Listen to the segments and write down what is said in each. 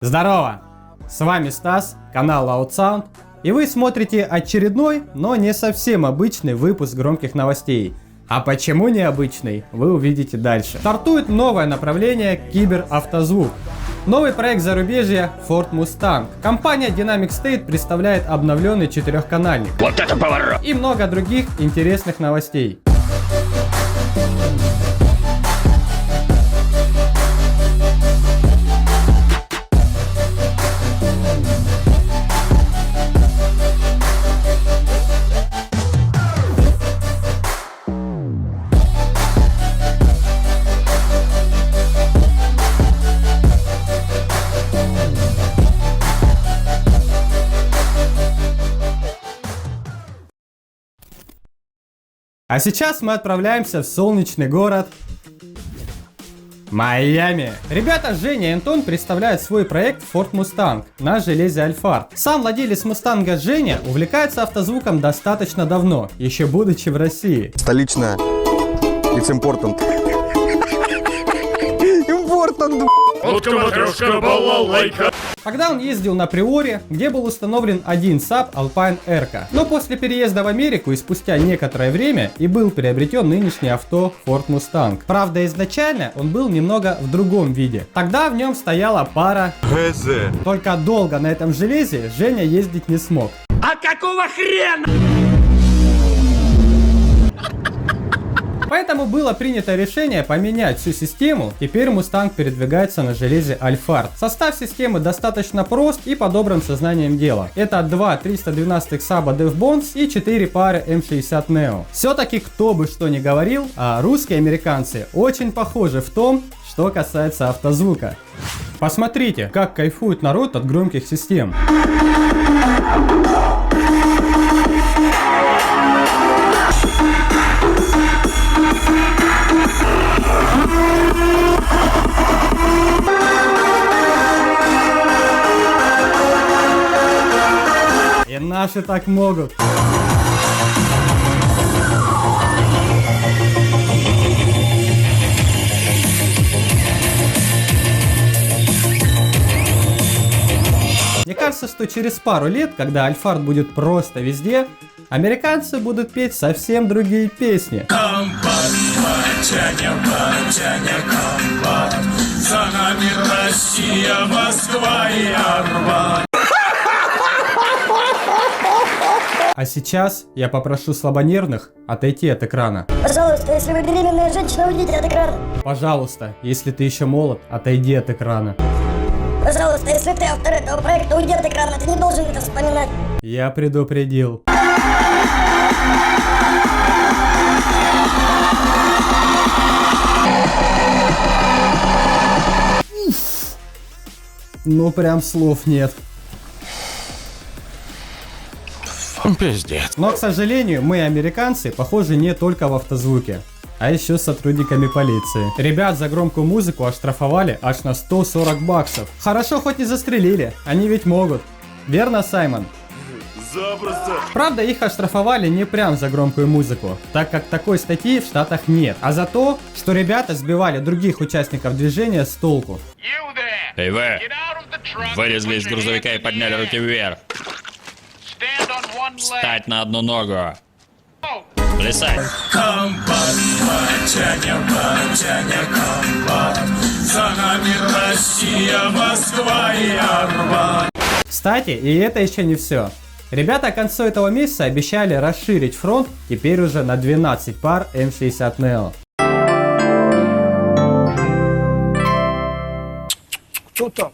Здорово! С вами Стас, канал LoudSound, и вы смотрите очередной, но не совсем обычный выпуск громких новостей. А почему необычный, вы увидите дальше. Стартует новое направление киберавтозвук. Новый проект зарубежья Ford Mustang. Компания Dynamic State представляет обновленный четырехканальник. Вот это поворот! И много других интересных новостей. А сейчас мы отправляемся в солнечный город Майами. Ребята Женя и Антон представляют свой проект Ford Mustang на железе Alphard. Сам владелец Мустанга Женя увлекается автозвуком достаточно давно, еще будучи в России. Столичная. It's important. Important. Утка-матрешка, балалайка. Тогда он ездил на Приоре, где был установлен один Saab Alpine R. Но после переезда в Америку и спустя некоторое время и был приобретен нынешнее авто Ford Mustang. Правда, изначально он был немного в другом виде. Тогда в нем стояла пара ГЗ. Только долго на этом железе Женя ездить не смог. А какого хрена? Поэтому было принято решение поменять всю систему. Теперь Mustang передвигается на железе Alphard. Состав системы достаточно прост и подобран сознанием дела. Это 2 312 Saab DevBonds и 4 пары M60 Neo. Все-таки кто бы что ни говорил, а русские американцы очень похожи в том, что касается автозвука. Посмотрите, как кайфует народ от громких систем. И наши так могут. Мне кажется, что через пару лет, когда Alphard будет просто везде, американцы будут петь совсем другие песни. Комбат, батяня, комбат. За нами Россия, Москва и Арбат. А сейчас я попрошу слабонервных отойти от экрана. Пожалуйста, если вы беременная женщина, уйдите от экрана. Пожалуйста, если ты еще молод, отойди от экрана. Пожалуйста, если ты автор этого проекта, уйди от экрана, ты не должен это вспоминать. Я предупредил. Ну прям слов нет. Пиздец. Но, к сожалению, мы, американцы, похожи не только в автозвуке, а еще с сотрудниками полиции. Ребят за громкую музыку оштрафовали аж на 140 баксов. Хорошо, хоть не застрелили, они ведь могут. Верно, Саймон? Запросто. Правда, их оштрафовали не прям за громкую музыку, так как такой статьи в Штатах нет, а за то, что ребята сбивали других участников движения с толку. Эй, вы! Вылезли из грузовика и подняли руки вверх. Встать на одну ногу. Плясать. Комбат, батяня, комбат. За нами Россия, Москва и Арбат. Кстати, и это еще не все. Ребята к концу этого месяца обещали расширить фронт теперь уже на 12 пар M60 Neo. Кто там?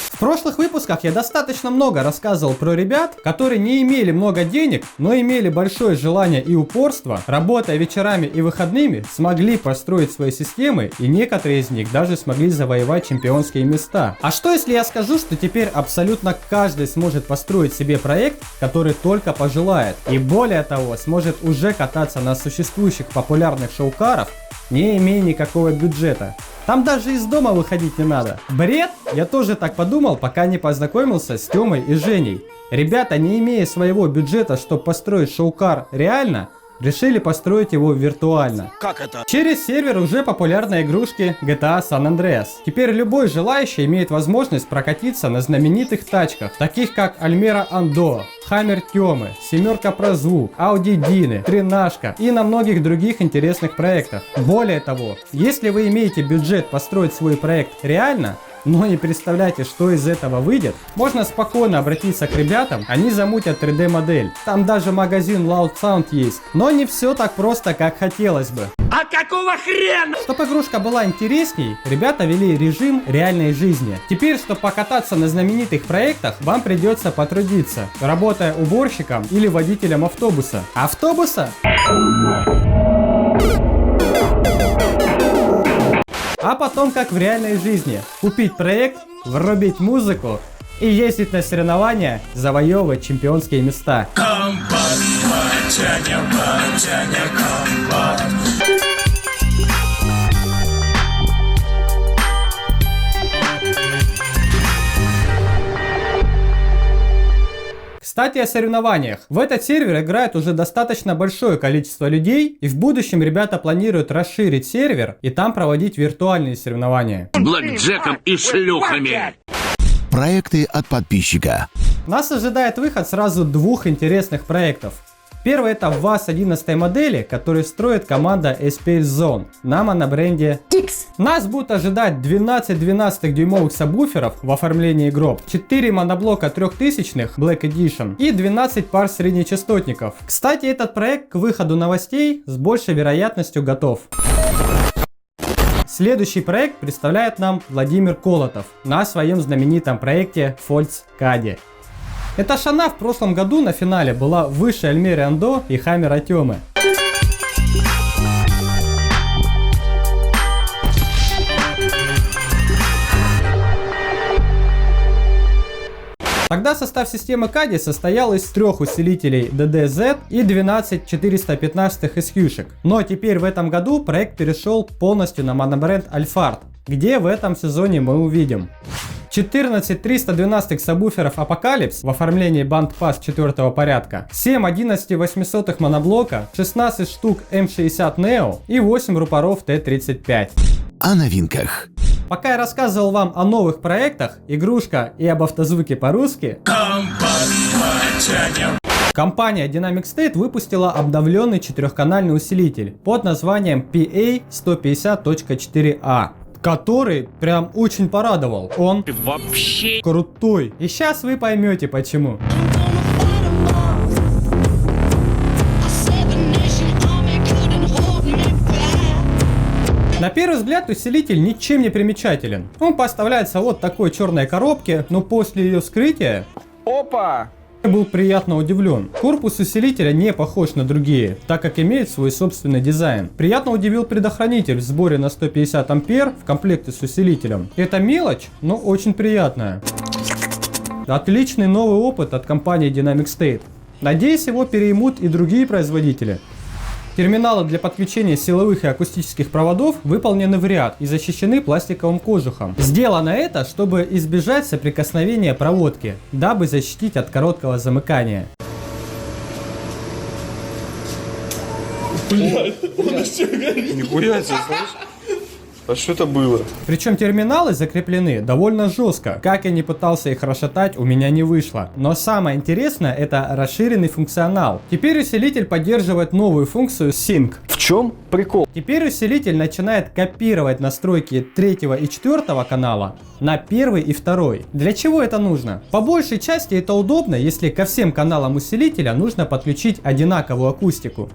В прошлых выпусках я достаточно много рассказывал про ребят, которые не имели много денег, но имели большое желание и упорство, работая вечерами и выходными, смогли построить свои системы, и некоторые из них даже смогли завоевать чемпионские места. А что если я скажу, что теперь абсолютно каждый сможет построить себе проект, который только пожелает, и более того, сможет уже кататься на существующих популярных шоу-карах, не имея никакого бюджета. Там даже из дома выходить не надо. Бред? Я тоже так подумал, пока не познакомился с Тёмой и Женей. Ребята, не имея своего бюджета, чтобы построить шоу-кар реально, решили построить его виртуально. Как это? Через сервер уже популярны игрушки GTA San Andreas. Теперь любой желающий имеет возможность прокатиться на знаменитых тачках, таких как Альмера Андо, Хаммер Тёмы, Семерка про звук, Ауди Дины, Тринашка и на многих других интересных проектах. Более того, если вы имеете бюджет построить свой проект реально, но не представляете, что из этого выйдет, можно спокойно обратиться к ребятам, они замутят 3D модель. Там даже магазин Loud Sound есть. Но не все так просто, как хотелось бы. А какого хрена? Чтобы игрушка была интересней, ребята ввели режим реальной жизни. Теперь, чтобы покататься на знаменитых проектах, вам придется потрудиться, работая уборщиком или водителем автобуса. Автобуса? А потом, как в реальной жизни, купить проект, врубить музыку и ездить на соревнования, завоевывать чемпионские места. Комбат, батяня, комбат. Кстати, о соревнованиях. В этот сервер играет уже достаточно большое количество людей, и в будущем ребята планируют расширить сервер и там проводить виртуальные соревнования. Блэкджеком и шлюхами. Проекты от подписчика. Нас ожидает выход сразу двух интересных проектов. Первый это ВАЗ 11 модели, который строит команда SPL Zone на монобренде X. Нас будут ожидать 12 12-дюймовых сабвуферов в оформлении гроб, 4 моноблока 3000-х Black Edition и 12 пар среднечастотников. Кстати, этот проект к выходу новостей с большей вероятностью готов. Следующий проект представляет нам Владимир Колотов на своем знаменитом проекте Volkswagen. Эта шана в прошлом году на финале была выше Альмеры Андо и Хаммера Тёмы. Тогда состав системы Кади состоял из 3 усилителей DD-Z и 12 415 SQ-шек. Но теперь в этом году проект перешел полностью на монобренд Alphard, где в этом сезоне мы увидим 14 312 сабвуферов Apocalypse в оформлении бандпасс 4 порядка, 7 11 800 моноблока, 16 штук M60 Neo и 8 рупоров T35. О новинках. Пока я рассказывал вам о новых проектах, игрушка и об автозвуке по-русски, Комбат, батяня. компания Dynamic State выпустила обновленный 4-канальный усилитель под названием PA150.4A. Который прям очень порадовал. Он вообще крутой. И сейчас вы поймете почему. На первый взгляд усилитель ничем не примечателен. Он поставляется вот в такой черной коробке, но после ее вскрытия... Опа! Я был приятно удивлен. Корпус усилителя не похож на другие, так как имеет свой собственный дизайн. Приятно удивил предохранитель в сборе на 150 ампер в комплекте с усилителем. Это мелочь, но очень приятная. Отличный новый опыт от компании Dynamic State. Надеюсь, его переймут и другие производители. Терминалы для подключения силовых и акустических проводов выполнены в ряд и защищены пластиковым кожухом. Сделано это, чтобы избежать соприкосновения проводки, дабы защитить от короткого замыкания. Нихуя себе, слышишь? А что это было? Причем терминалы закреплены довольно жестко. Как я не пытался их расшатать, у меня не вышло. Но самое интересное это расширенный функционал. Теперь усилитель поддерживает новую функцию Sync. В чем прикол? Теперь усилитель начинает копировать настройки 3 и 4 канала на 1 и 2. Для чего это нужно? По большей части это удобно, если ко всем каналам усилителя нужно подключить одинаковую акустику.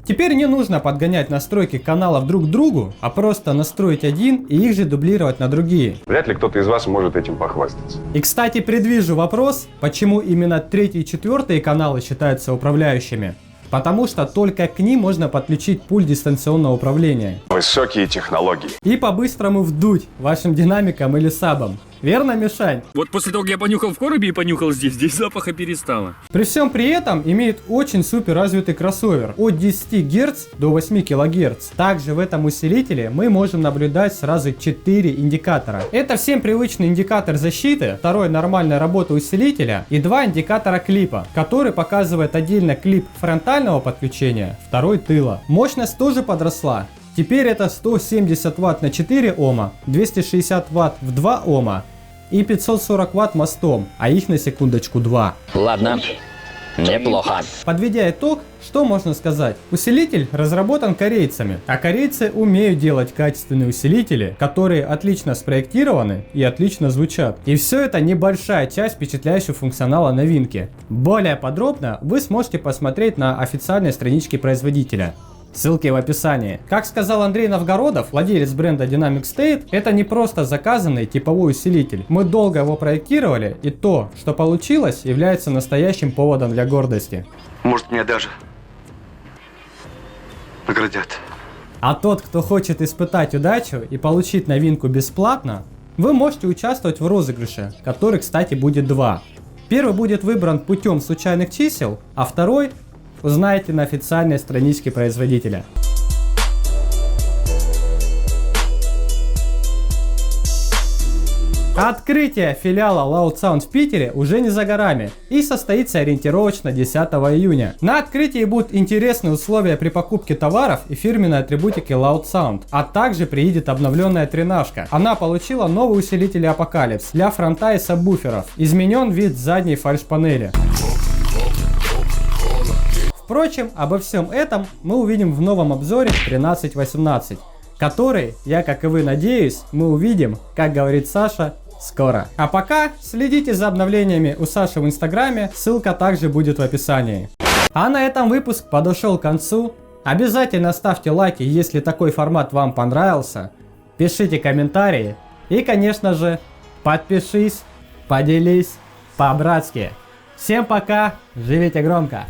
Теперь не нужно подгонять настройки каналов друг к другу, а просто настроить один и их же дублировать на другие. Вряд ли кто-то из вас может этим похвастаться. И кстати, предвижу вопрос, почему именно 3 и 4 каналы считаются управляющими. Потому что только к ним можно подключить пульт дистанционного управления. Высокие технологии. И по-быстрому вдуть вашим динамикам или сабам. Верно, Мишань? Вот после того, как я понюхал в коробе и понюхал здесь запаха перестало. При всем при этом имеет очень супер развитый кроссовер от 10 Гц до 8 кГц. Также в этом усилителе мы можем наблюдать сразу 4 индикатора. Это всем привычный индикатор защиты, второй нормальная работа усилителя и 2 индикатора клипа, который показывает отдельно клип фронтального подключения, второй тыла. Мощность тоже подросла. Теперь это 170 Вт на 4 Ома, 260 Вт в 2 Ома и 540 Вт мостом, а их на секундочку 2. Ладно, неплохо. Подведя итог, что можно сказать? Усилитель разработан корейцами, а корейцы умеют делать качественные усилители, которые отлично спроектированы и отлично звучат. И все это небольшая часть впечатляющего функционала новинки. Более подробно вы сможете посмотреть на официальной страничке производителя. Ссылки в описании. Как сказал Андрей Новгородов, владелец бренда Dynamic State, это не просто заказанный типовой усилитель. Мы долго его проектировали, и то, что получилось, является настоящим поводом для гордости. Может, меня даже наградят. А тот, кто хочет испытать удачу и получить новинку бесплатно, вы можете участвовать в розыгрыше, который, кстати, будет 2. Первый будет выбран путем случайных чисел, а второй узнаете на официальной страничке производителя. Открытие филиала Loud Sound в Питере уже не за горами и состоится ориентировочно 10 июня. На открытии будут интересные условия при покупке товаров и фирменной атрибутики Loud Sound, а также приедет обновленная тренажка. Она получила новый усилитель Apocalypse для фронта и сабвуферов. Изменен вид задней фальш-панели. Впрочем, обо всем этом мы увидим в новом обзоре 1318, который, я как и вы надеюсь, мы увидим, как говорит Саша, скоро. А пока следите за обновлениями у Саши в инстаграме, ссылка также будет в описании. А на этом выпуск подошел к концу. Обязательно ставьте лайки, если такой формат вам понравился. Пишите комментарии и, конечно же, подпишись, поделись по-братски. Всем пока, живите громко!